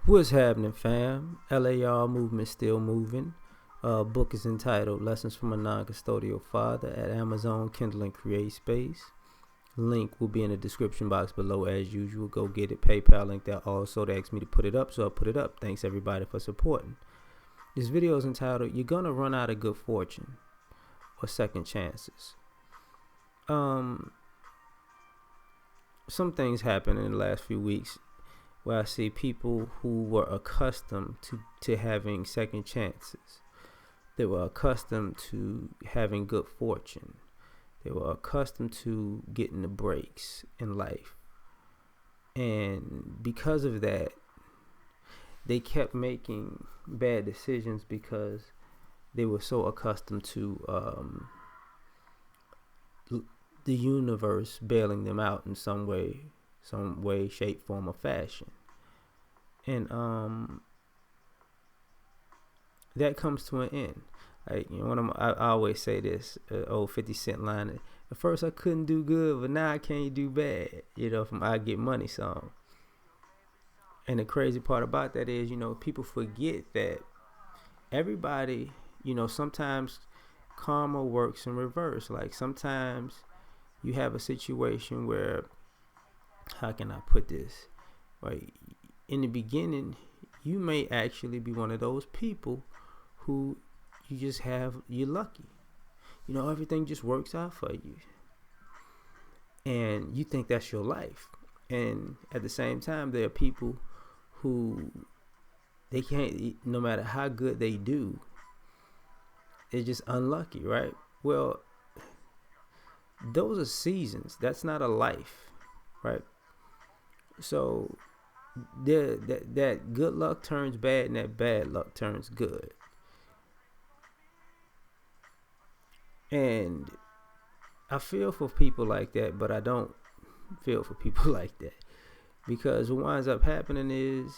What's happening, fam? L.A.R movement still moving. Book is entitled Lessons from a Non-Custodial Father at Amazon, Kindle, and Create Space. Link will be in the description box below as usual. Go get it. PayPal link that also. They asked me to put it up, so I put it up. Thanks everybody for supporting. This video is entitled You're Gonna Run Out of Good Fortune or Second Chances. Some things happened in the last few weeks where I see people who were accustomed to having second chances. They were accustomed to having good fortune. They were accustomed to getting the breaks in life. And because of that, they kept making bad decisions because they were so accustomed to the universe bailing them out in some way, shape, form, or fashion. And that comes to an end. Like, I always say this old 50 Cent line. At first I couldn't do good, but now I can't do bad. From I Get Money song. And the crazy part about that is, people forget that everybody, sometimes karma works in reverse. Like sometimes you have a situation where, how can I put this? Right, in the beginning, you may actually be one of those people who you're lucky. Everything just works out for you. And you think that's your life. And at the same time, there are people who they can't, no matter how good they do, they're just unlucky, right? Well, those are seasons. That's not a life, right? So that good luck turns bad and that bad luck turns good. And I feel for people like that, but I don't feel for people like that, because what winds up happening is,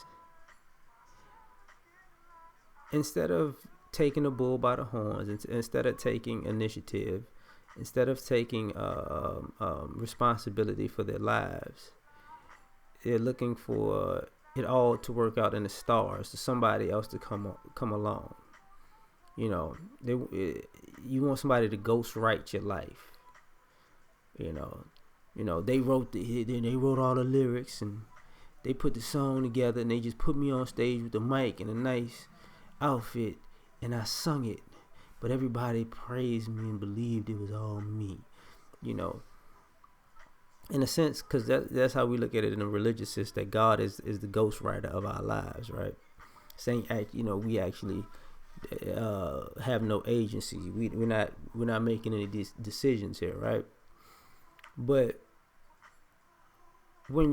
instead of taking the bull by the horns, instead of taking initiative, instead of taking responsibility for their lives, they're looking for it all to work out in the stars, to somebody else to come along. You want somebody to ghostwrite your life. They wrote all the lyrics and they put the song together and they just put me on stage with the mic and a nice outfit and I sung it, but everybody praised me and believed it was all me. In a sense, because that's how we look at it in a religious sense, that God is the ghostwriter of our lives, right? Saying, we actually have no agency. We're not making any decisions here, right? But when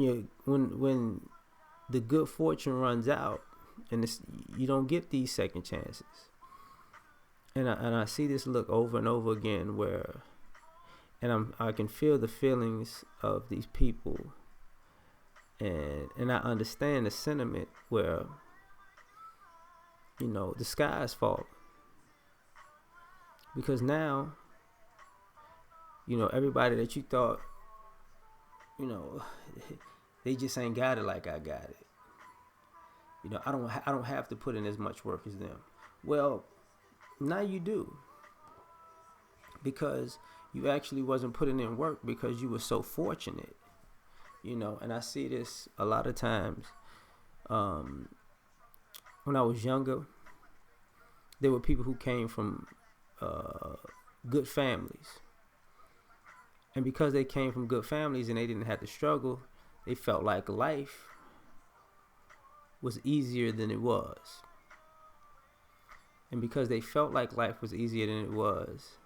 the good fortune runs out, and you don't get these second chances, and I see this look over and over again where, and I can feel the feelings of these people, and I understand the sentiment where, the sky is falling, because now, everybody that you thought, they just ain't got it like I got it. I don't have to put in as much work as them. Well, now you do, because you actually wasn't putting in work because you were so fortunate. And I see this a lot of times. When I was younger, there were people who came from good families. And because they came from good families and they didn't have to struggle, they felt like life was easier than it was. And because they felt like life was easier than it was,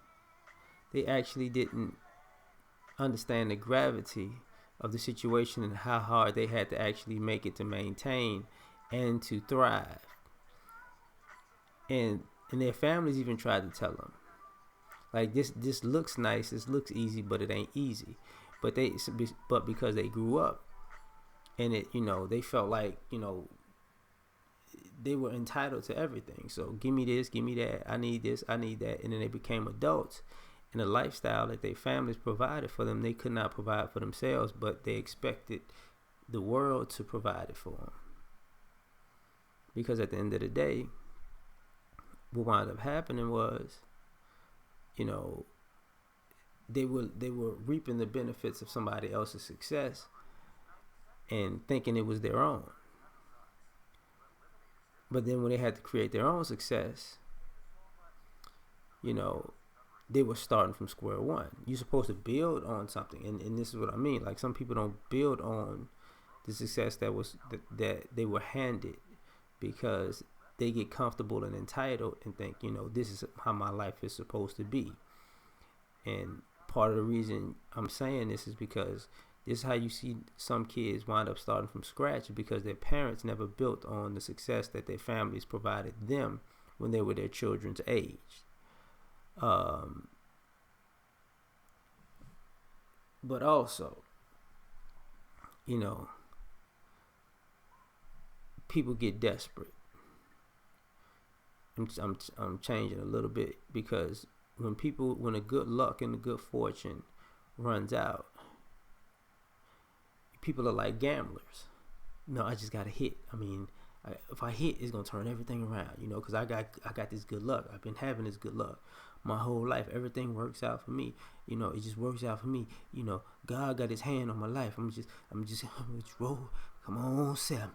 they actually didn't understand the gravity of the situation and how hard they had to actually make it to maintain and to thrive. And their families even tried to tell them, like, this looks nice, this looks easy, but it ain't easy. But because they grew up and they felt like, they were entitled to everything. So give me this, give me that, I need this, I need that. And then they became adults, and the lifestyle that their families provided for them, they could not provide for themselves, but they expected the world to provide it for them. Because at the end of the day, what wound up happening was, you know, they were reaping the benefits of somebody else's success and thinking it was their own. But then when they had to create their own success, you know, they were starting from square one. You're supposed to build on something, and this is what I mean. Like, some people don't build on the success that they were handed, because they get comfortable and entitled and think, you know, this is how my life is supposed to be. And part of the reason I'm saying this is because this is how you see some kids wind up starting from scratch, because their parents never built on the success that their families provided them when they were their children's age. But also, you know, people get desperate. I'm changing a little bit, because when the good luck and the good fortune runs out, people are like gamblers. No, I just got to hit. I mean, if I hit, it's gonna turn everything around, you know, because I got this good luck. I've been having this good luck my whole life. Everything works out for me. You know, it just works out for me. You know, God got His hand on my life. I'm just roll. Come on, Sam.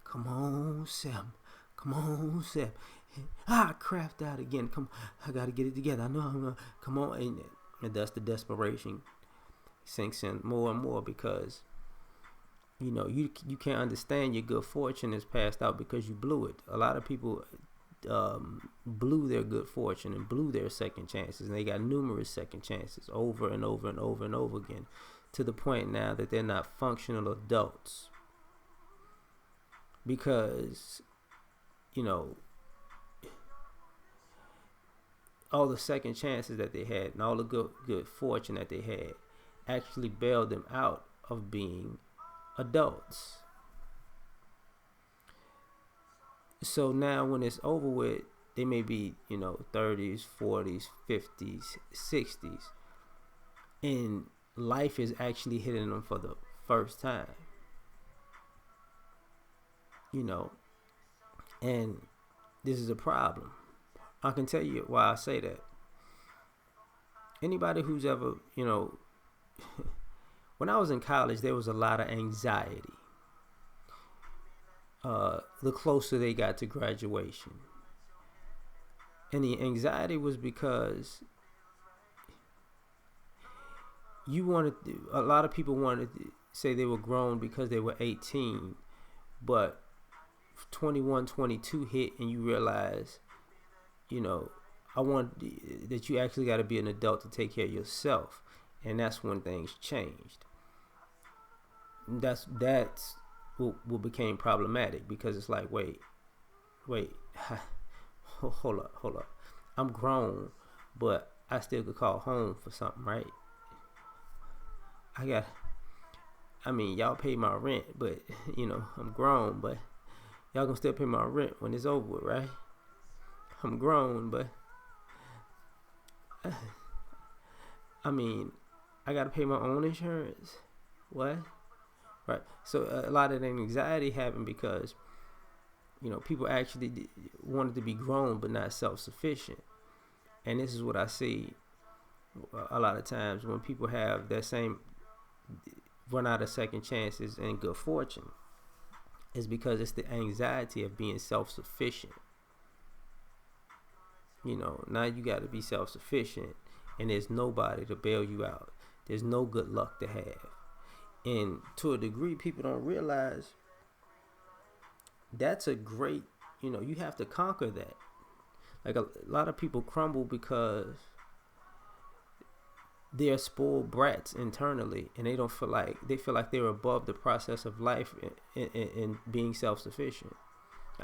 Come on, Sam. Come on, Sam. I craft out again. Come, I gotta get it together. I know I'm gonna come on, and thus the desperation sinks in more and more, because you know you can't understand your good fortune is passed out because you blew it. A lot of people blew their good fortune and blew their second chances, and they got numerous second chances over and over and over and over again, to the point now that they're not functional adults, because you know all the second chances that they had and all the good fortune that they had actually bailed them out of being adults. So now when it's over with, they may be, you know, 30s, 40s, 50s, 60s, and life is actually hitting them for the first time, you know, and this is a problem. I can tell you why I say that. Anybody who's ever, you know, when I was in college, there was a lot of anxiety. The closer they got to graduation. And the anxiety was because a lot of people wanted to say they were grown because they were 18, but 21, 22 hit, and you realize, you know, I want that you actually got to be an adult to take care of yourself. And that's when things changed. That's what became problematic, because it's like, wait, hold up. I'm grown, but I still could call home for something, right? I mean, y'all pay my rent, but, you know, I'm grown, but y'all gonna still pay my rent when it's over with, right? I'm grown, but I mean, I gotta pay my own insurance. What? Right. So a lot of the anxiety happened because, you know, people actually wanted to be grown but not self-sufficient. And this is what I see a lot of times when people have that same run out of second chances and good fortune, is because it's the anxiety of being self-sufficient. You know, now you got to be self-sufficient, and there's nobody to bail you out. There's no good luck to have. And to a degree, people don't realize that's a great, you know, you have to conquer that. Like a lot of people crumble because they're spoiled brats internally, and they feel like they're above the process of life and being self-sufficient.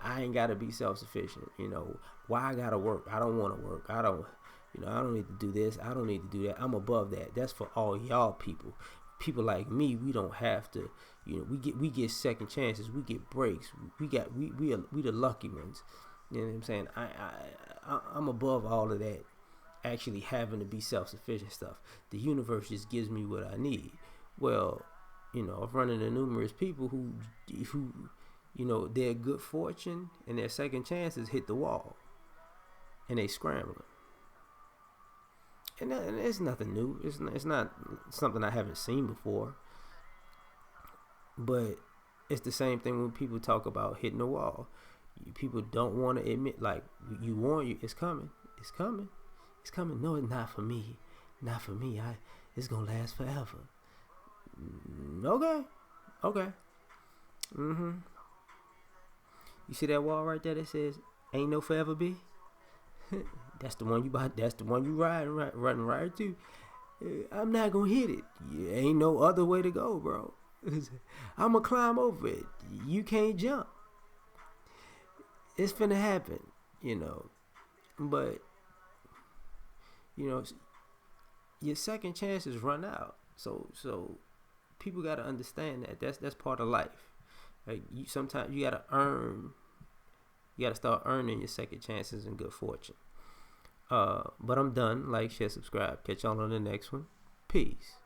I ain't gotta be self-sufficient, you know. Why I gotta work? I don't want to work. I don't need to do this. I don't need to do that. I'm above that. That's for all y'all people. People like me, we don't have to, you know, we get second chances, we get breaks, we the lucky ones. You know what I'm saying? I'm above all of that, actually having to be self-sufficient stuff. The universe just gives me what I need. Well, you know, I've run into numerous people who, you their good fortune and their second chances hit the wall, and they scrambling. And it's nothing new. It's not something I haven't seen before. But it's the same thing when people talk about hitting the wall. People don't want to admit, like, you warn you, it's coming. It's coming. It's coming. No, it's not for me. Not for me. It's going to last forever. Okay. You see that wall right there that says, ain't no forever be? That's the one you buy. That's the one you running right to. I'm not gonna hit it. Ain't no other way to go, bro. I'ma climb over it. You can't jump. It's finna happen, But your second chances run out. So people gotta understand that. That's part of life. Like, sometimes you gotta earn. You gotta start earning your second chances and good fortune. But I'm done. Like, share, subscribe. Catch y'all on the next one. Peace.